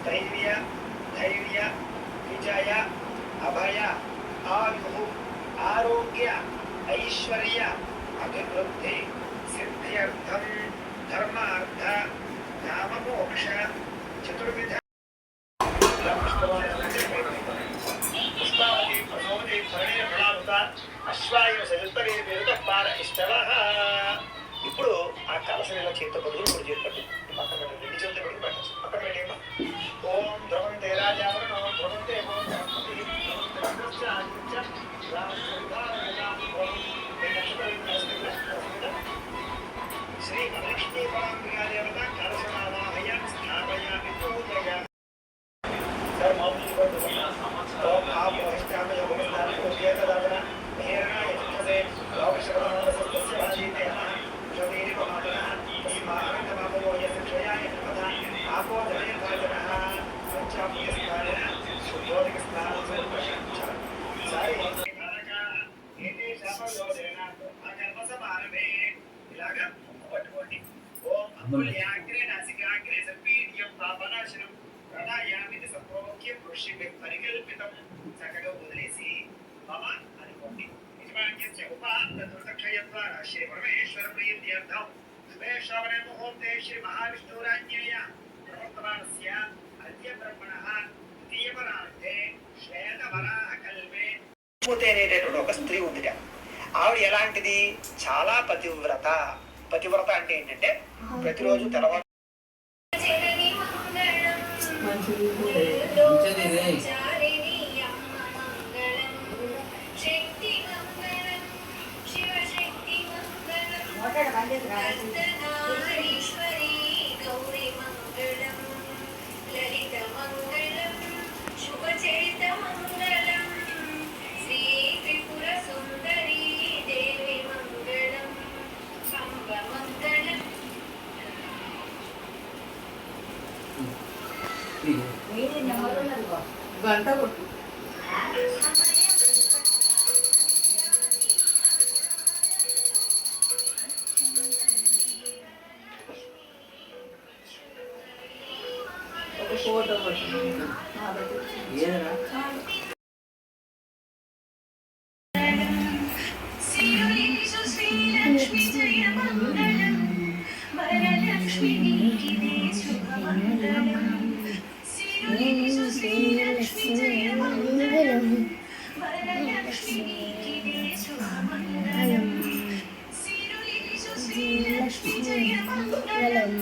स्थैर्य धैर्य विजय अभय आयु आरोग्य ऐश्वर्य अभिवृद्धि सिद्ध्यर्थम धर्मार्थ काममोक्ष चतुर्विध पुष्पावती प्रसोदे भरणे फलावता అశ్వాయువ సజుత్తరే పేరుతో పార ఇష్టవః. ఇప్పుడు ఆ కలశం ఇలా చేతితో పట్టుకుని ఇప్పుడు చేతి పట్టు పక్కన పెట్టండి. రెండు చేతులు పట్టుకుని పెట్టచ్చు. పక్కన పెట్టేమా. ఓం ధ్రువంతే రాజావరణ ధ్రువంతే శ్రీ వరలక్ష్మీ పరాంబికా దేవత కలశమావాహయ స్థాపయామి పూజయ. సార్ మామూలు పట్టు ఓం ఆ మహిష్టామయ భగవతాన పూజేతదావన हेरणाय चित्तसे लोकश्रवणस्य भाजीते ज्योतिरिव मातरः तस्मात्तमापयो यस्य क्षयाय तथा आपो जले भाजनः पंचाभूतस्थानेन शुद्धोदकस्नानं सारे एते शापयोदेन अकल्पसमारभे इलाग पट्टुकोटि ओम अमूल्याग्रे नासिकाग्रे सर्पीड्यं पापनाशनं प्रणयामिति संप्रोक्य ऋषिभिः परिकल्पितं सकलो वदिलेसि मम श्री परमेश्वर प्रीत्यर्थम शुभे श्रवणे मुहूर्ते श्री महाविष्णुराज्ञया प्रवर्तमानस्य अद्य ब्रह्मणः द्वितीयपरार्धे శ్వేతవరాహకల్పే అనేటటువంటి ఒక స్త్రీ ఉందిట. ఆవిడ ఎలాంటిది? చాలా పతివ్రత. పతివ్రత అంటే ఏంటంటే ప్రతిరోజు తెల్లవారు अर्धनारीश्वरी गौरी मंगलम ललित मंगलम शुभचरित मंगलम श्री त्रिपुर सुंदरी देवी मंगलम अंब मंगलम. गंట కొట్టు. ఫోటో ఏదరా శ్రీలక్ష్మి జయ మంగళం వరలక్ష్మి నీకిదే శుభమంగళం. శ్రీలక్ష్మి జయ మంగళం వరలక్ష్మి నీకిదే శుభమంగళం. శ్రీలక్ష్మి జయ మంగళం